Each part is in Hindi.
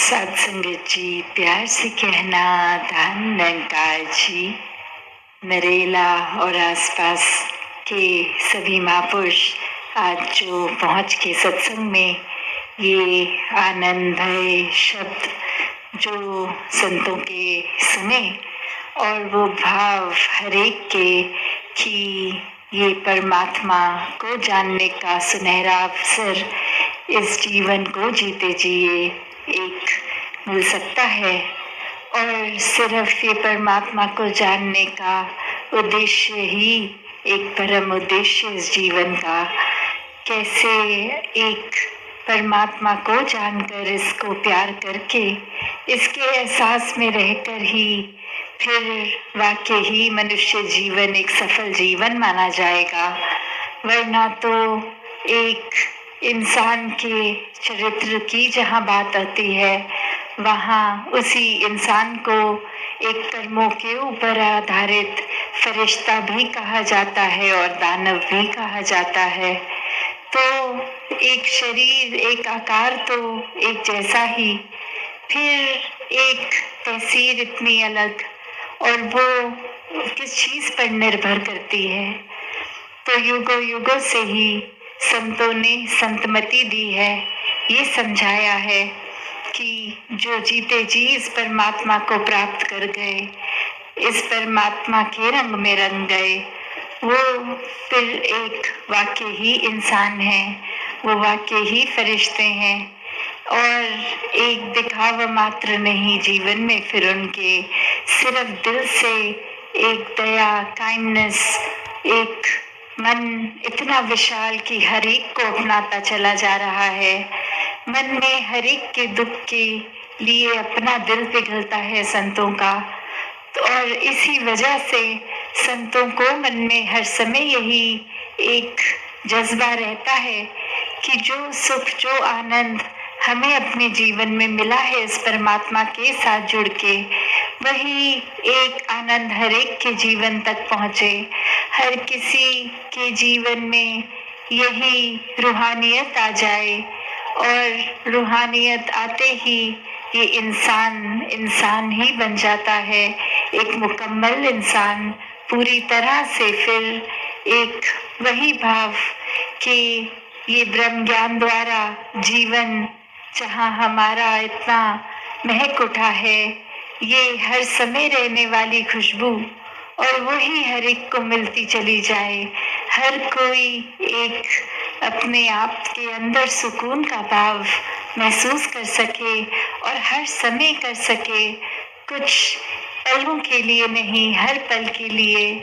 सत्संगत जी, प्यार से कहना धन निरंकार जी, नरेला और आसपास के सभी महापुरुष आज जो पहुँच के सत्संग में ये आनंद भय शब्द जो संतों के सुने और वो भाव हरेक के कि ये परमात्मा को जानने का सुनहरा अवसर इस जीवन को जीते जिए एक मिल सकता है। और सिर्फ ये परमात्मा को जानने का उद्देश्य ही एक परम उद्देश्य इस जीवन का, कैसे एक परमात्मा को जानकर इसको प्यार करके इसके एहसास में रहकर ही फिर वाकई ही मनुष्य जीवन एक सफल जीवन माना जाएगा। वरना तो एक इंसान के चरित्र की जहाँ बात आती है वहाँ उसी इंसान को एक कर्मों के ऊपर आधारित फरिश्ता भी कहा जाता है और दानव भी कहा जाता है। तो एक शरीर एक आकार तो एक जैसा ही, फिर एक तहसीर इतनी अलग, और वो किस चीज़ पर निर्भर करती है। तो युगों युगों से ही संतों ने संतमति दी है, ये समझाया है कि जो जीते जी इस परमात्मा को प्राप्त कर गए, इस परमात्मा के रंग में रंग गए, वो फिर एक वाकई ही इंसान है, वो वाकई ही फरिश्ते हैं और एक दिखावा मात्र नहीं जीवन में फिर उनके, सिर्फ दिल से एक दया काइंडनेस, एक मन इतना विशाल कि हर एक को अपनाता चला जा रहा है। मन में हर एक के दुख के लिए अपना दिल पिघलता है संतों का, और इसी वजह से संतों को मन में हर समय यही एक जज्बा रहता है कि जो सुख जो आनंद हमें अपने जीवन में मिला है इस परमात्मा के साथ जुड़ के, वही एक आनंद हर एक के जीवन तक पहुँचे। हर किसी के जीवन में यही रूहानियत आ जाए, और रूहानियत आते ही ये इंसान इंसान ही बन जाता है, एक मुकम्मल इंसान पूरी तरह से। फिर एक वही भाव कि ये ब्रह्म ज्ञान द्वारा जीवन जहाँ हमारा इतना महक उठा है, ये हर समय रहने वाली खुशबू, और वही हर एक को मिलती चली जाए। हर कोई एक अपने आप के अंदर सुकून का भाव महसूस कर सके और हर समय कर सके, कुछ पलों के लिए नहीं, हर पल के लिए।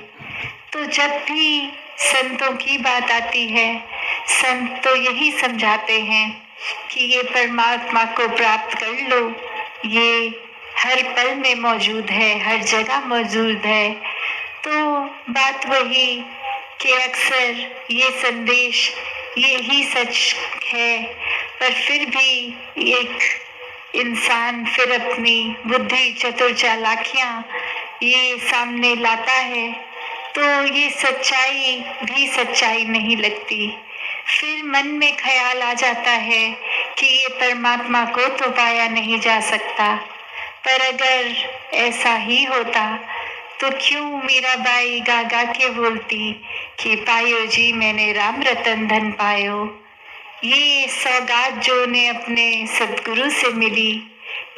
तो जब भी संतों की बात आती है, संत तो यही समझाते हैं कि ये परमात्मा को प्राप्त कर लो, ये हर पल में मौजूद है, हर जगह मौजूद है। तो बात वही कि अक्सर ये संदेश यही सच है, पर फिर भी एक इंसान फिर अपनी बुद्धि चतुर चालाकियाँ ये सामने लाता है, तो ये सच्चाई भी सच्चाई नहीं लगती। फिर मन में ख्याल आ जाता है कि ये परमात्मा को तो पाया नहीं जा सकता। पर अगर ऐसा ही होता तो क्यों मीराबाई गा गा के बोलती कि पायो जी मैंने राम रतन धन पायो। ये सौगात जो ने अपने सद्गुरु से मिली,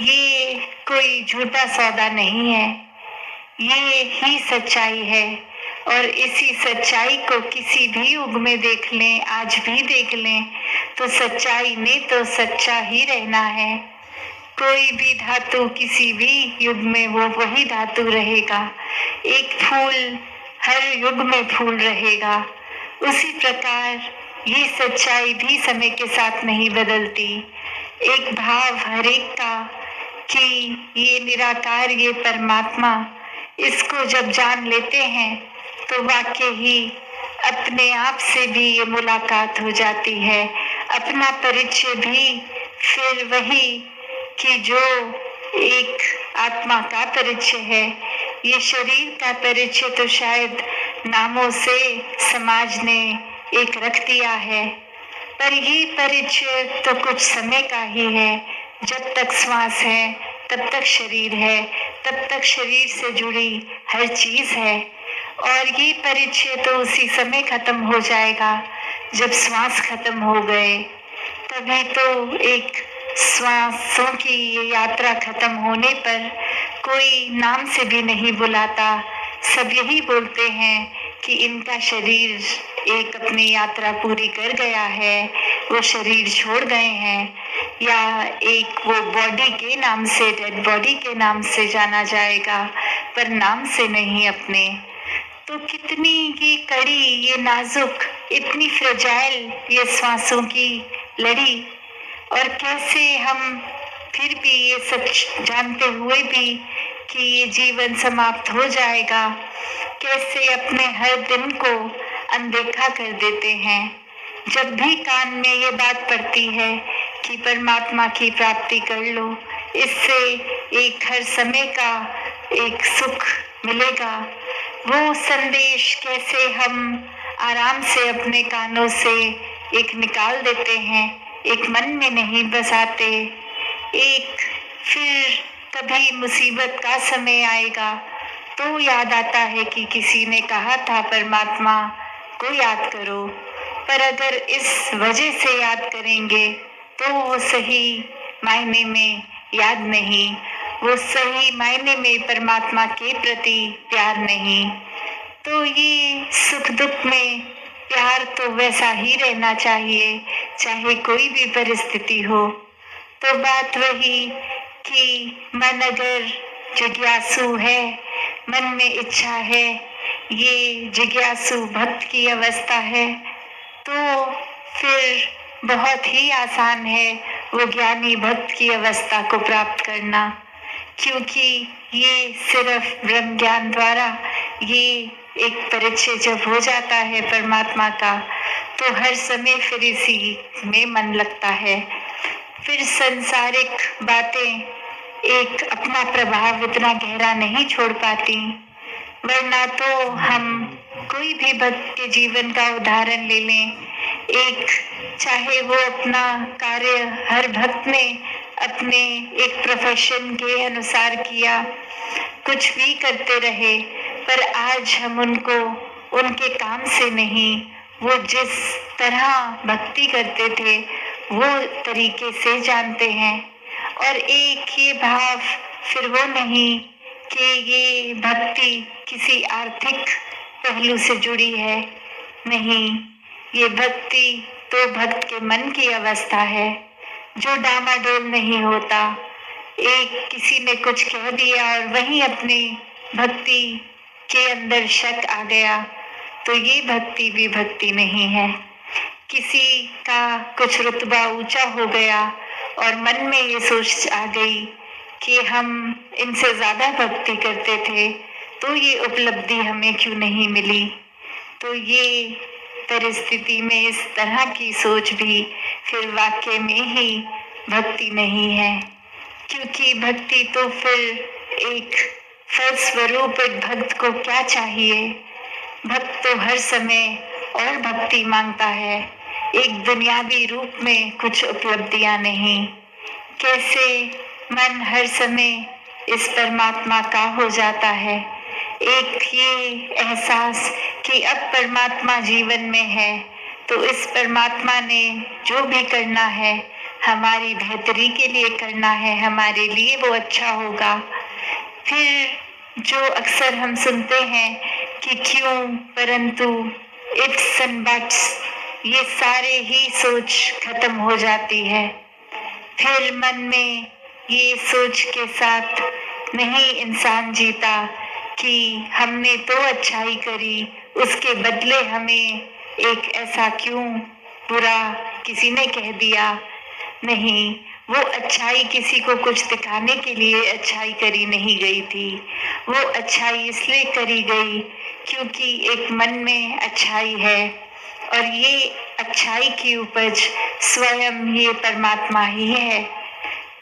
ये कोई झूठा सौदा नहीं है, ये ही सच्चाई है। और इसी सच्चाई को किसी भी युग में देख लें, आज भी देख लें, तो सच्चाई ने तो सच्चा ही रहना है। कोई भी धातु किसी भी युग में वो वही धातु रहेगा। एक फूल हर युग में फूल रहेगा। उसी प्रकार ये सच्चाई भी समय के साथ नहीं बदलती। एक भाव हर एक का कि ये निराकार, ये परमात्मा, इसको जब जान लेते हैं तो वाकई ही अपने आप से भी ये मुलाकात हो जाती है। अपना परिचय भी फिर वही कि जो एक आत्मा का परिचय है। ये शरीर का परिचय तो शायद नामों से समाज ने एक रख दिया है, पर ये परिचय तो कुछ समय का ही है, जब तक श्वास है तब तक शरीर है, तब तक शरीर से जुड़ी हर चीज है। और ये परिचय तो उसी समय खत्म हो जाएगा जब श्वास खत्म हो गए। तभी तो एक श्वासों की ये यात्रा खत्म होने पर कोई नाम से भी नहीं बुलाता। सब यही बोलते हैं कि इनका शरीर एक अपनी यात्रा पूरी कर गया है, वो शरीर छोड़ गए हैं, या एक वो बॉडी के नाम से, डेड बॉडी के नाम से जाना जाएगा, पर नाम से नहीं अपने। तो कितनी ये कड़ी, ये नाजुक, इतनी फ्रेजाइल ये श्वासों की लड़ी। और कैसे हम फिर भी ये सच जानते हुए भी कि ये जीवन समाप्त हो जाएगा, कैसे अपने हर दिन को अनदेखा कर देते हैं। जब भी कान में ये बात पड़ती है कि परमात्मा की प्राप्ति कर लो, इससे एक हर समय का एक सुख मिलेगा, वो संदेश कैसे हम आराम से अपने कानों से एक निकाल देते हैं, एक मन में नहीं बसाते। एक फिर कभी मुसीबत का समय आएगा तो याद आता है कि किसी ने कहा था परमात्मा को याद करो, पर अगर इस वजह से याद करेंगे तो वो सही मायने में याद नहीं, वो सही मायने में परमात्मा के प्रति प्यार नहीं। तो ये सुख दुख में प्यार तो वैसा ही रहना चाहिए, चाहे कोई भी परिस्थिति हो। तो बात वही कि मन अगर जिज्ञासु है, मन में इच्छा है, ये जिज्ञासु भक्त की अवस्था है, तो फिर बहुत ही आसान है वो ज्ञानी भक्त की अवस्था को प्राप्त करना। क्योंकि ये सिर्फ ब्रह्म ज्ञान द्वारा ये एक परिचय जब हो जाता है परमात्मा का, तो हर समय फिर इसी में मन लगता है। फिर संसारिक बातें एक अपना प्रभाव इतना गहरा नहीं छोड़ पाती। वरना तो हम कोई भी भक्त के जीवन का उदाहरण ले लें, एक चाहे वो अपना कार्य हर भक्त ने अपने एक प्रोफेशन के अनुसार किया, कुछ भी करते रहे, पर आज हम उनको उनके काम से नहीं, वो जिस तरह भक्ति करते थे वो तरीके से जानते हैं। और एक ये भाव फिर वो नहीं कि ये भक्ति किसी आर्थिक पहलू से जुड़ी है, नहीं, ये भक्ति तो भक्त के मन की अवस्था है जो डामाडोल नहीं होता। एक किसी ने कुछ कह दिया और वहीं अपनी भक्ति के अंदर शक आ गया, तो ये भक्ति भी भक्ति नहीं है। किसी का कुछ रुतबा ऊंचा हो गया और मन में ये सोच आ गई कि हम इनसे ज्यादा भक्ति करते थे, तो ये उपलब्धि हमें क्यों नहीं मिली। तो ये परिस्थिति में इस तरह की सोच भी फिर वाकई में ही भक्ति नहीं है। क्योंकि भक्ति तो फिर एक फलस्वरूप एक भक्त को क्या चाहिए, भक्त तो हर समय और भक्ति मांगता है, एक दुनियावी रूप में कुछ उपलब्धियां नहीं। कैसे मन हर समय इस परमात्मा का हो जाता है, एक ये एहसास कि अब परमात्मा जीवन में है, तो इस परमात्मा ने जो भी करना है हमारी बेहतरी के लिए करना है, हमारे लिए वो अच्छा होगा। फिर जो अक्सर हम सुनते हैं कि क्यों, परंतु, इट्स एंड बट्स, ये सारे ही सोच खत्म हो जाती है। फिर मन में ये सोच के साथ नहीं इंसान जीता कि हमने तो अच्छाई करी, उसके बदले हमें एक ऐसा क्यों बुरा किसी ने कह दिया। नहीं, वो अच्छाई किसी को कुछ दिखाने के लिए अच्छाई करी नहीं गई थी, वो अच्छाई इसलिए करी गई क्योंकि एक मन में अच्छाई है, और ये अच्छाई की उपज स्वयं ये परमात्मा ही है।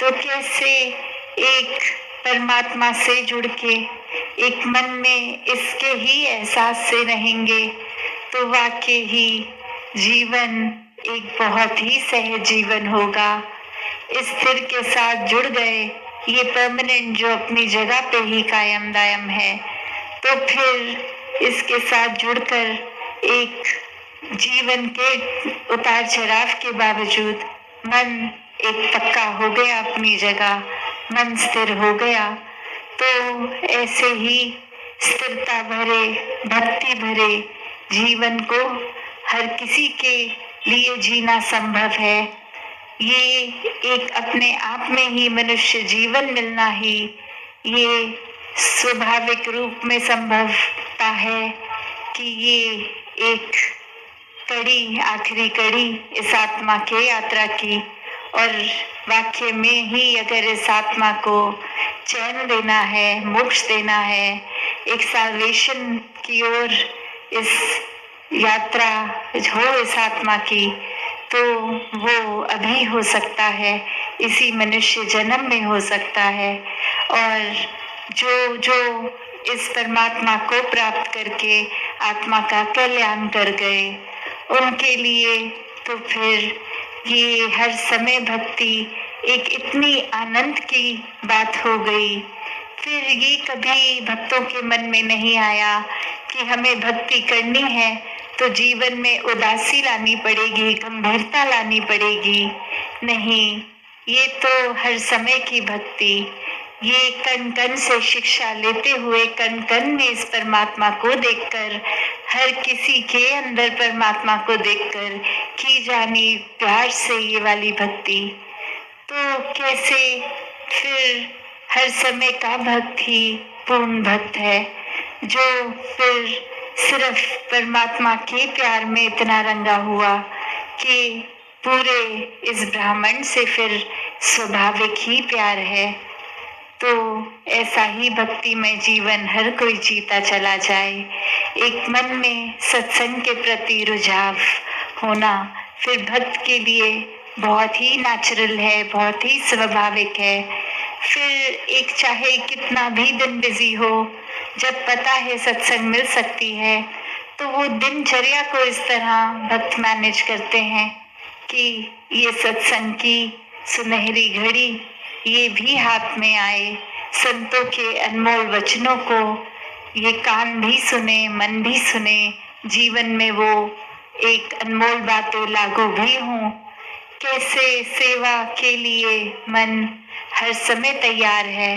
तो कैसे एक परमात्मा से जुड़ के एक मन में इसके ही एहसास से रहेंगे, तो वाकई ही जीवन एक बहुत ही सहज जीवन होगा। स्थिर के साथ जुड़ गए, ये परमानेंट जो अपनी जगह पे ही कायम दायम है, तो फिर इसके साथ जुड़कर एक जीवन के उतार चढ़ाव के बावजूद मन एक पक्का हो गया अपनी जगह, मन स्थिर हो गया। तो ऐसे ही स्थिरता भरे, भक्ति भरे जीवन को हर किसी के लिए जीना संभव है। ये एक अपने आप में ही मनुष्य जीवन मिलना ही ये स्वाभाविक रूप में संभवता है कि ये एक कड़ी, आखिरी कड़ी इस आत्मा के यात्रा की, और वाक्य में ही अगर इस आत्मा को चैन देना है, मोक्ष देना है, एक साल्वेशन की ओर इस यात्रा हो इस आत्मा की, तो वो अभी हो सकता है, इसी मनुष्य जन्म में हो सकता है। और जो जो इस परमात्मा को प्राप्त करके आत्मा का कल्याण कर गए, उनके लिए तो फिर ये हर समय भक्ति एक इतनी आनंद की बात हो गई। फिर ये कभी भक्तों के मन में नहीं आया कि हमें भक्ति करनी है तो जीवन में उदासी लानी पड़ेगी, गंभीरता लानी पड़ेगी। नहीं, ये तो हर समय की भक्ति, ये कण कण से शिक्षा लेते हुए, कण कण में इस परमात्मा को देखकर, हर किसी के अंदर परमात्मा को देखकर की जानी प्यार से ये वाली भक्ति। तो कैसे फिर हर समय का भक्त ही पूर्ण भक्त है, जो फिर सिर्फ परमात्मा के प्यार में इतना रंगा हुआ कि पूरे इस ब्रह्मांड से फिर स्वाभाविक ही प्यार है। तो ऐसा ही भक्ति में जीवन हर कोई जीता चला जाए। एक मन में सत्संग के प्रति रुझाव होना फिर भक्त के लिए बहुत ही नेचुरल है, बहुत ही स्वाभाविक है। फिर एक चाहे कितना भी दिन बिजी हो, जब पता है सत्संग मिल सकती है, तो वो दिनचर्या को इस तरह भक्त मैनेज करते हैं कि ये सत्संग की सुनहरी घड़ी ये भी हाथ में आए, संतों के अनमोल वचनों को ये कान भी सुने, मन भी सुने, जीवन में वो एक अनमोल बातें लागू भी हों। कैसे सेवा के लिए मन हर समय तैयार है।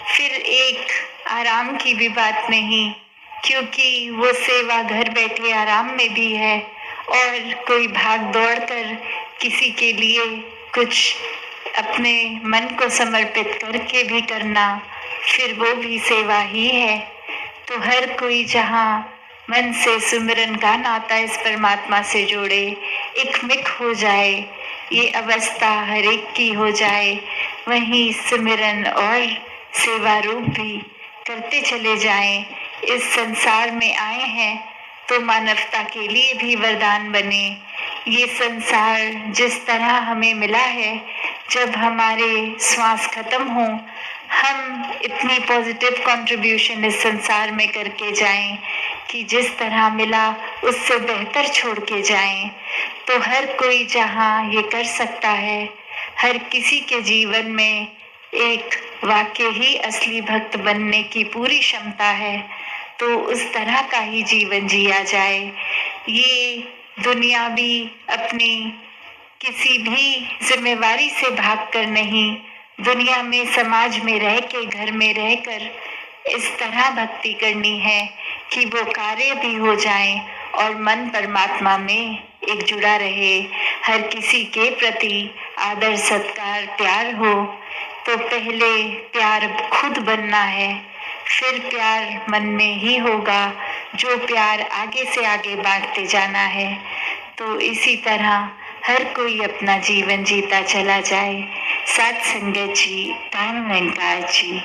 फिर एक आराम की भी बात नहीं, क्योंकि वो सेवा घर बैठे आराम में भी है, और कोई भाग दौड़ कर किसी के लिए कुछ अपने मन को समर्पित करके भी करना, फिर वो भी सेवा ही है। तो हर कोई जहाँ मन से सुमिरन का नाता इस परमात्मा से जोड़े, एक मिक हो जाए, ये अवस्था हर एक की हो जाए, वहीं सुमिरन और सेवा रूप भी करते चले जाएं। इस संसार में आए हैं तो मानवता के लिए भी वरदान बने। ये संसार जिस तरह हमें मिला है, जब हमारे श्वास खत्म हो, हम इतनी पॉजिटिव कंट्रीब्यूशन इस संसार में करके जाएं कि जिस तरह मिला उससे बेहतर छोड़ के जाएं। तो हर कोई जहाँ ये कर सकता है, हर किसी के जीवन में एक वाकई ही असली भक्त बनने की पूरी क्षमता है, तो उस तरह का ही जीवन जिया जाए। ये दुनिया भी अपनी किसी भी जिम्मेवारी से भागकर नहीं, दुनिया में समाज में रह के, घर में रहकर इस तरह भक्ति करनी है कि वो कार्य भी हो जाए और मन परमात्मा में एक जुड़ा रहे, हर किसी के प्रति आदर सत्कार प्यार हो। तो पहले प्यार खुद बनना है, फिर प्यार मन में ही होगा, जो प्यार आगे से आगे बांटते जाना है। तो इसी तरह हर कोई अपना जीवन जीता चला जाए। साथ संगत जी, धन निरंकार जी।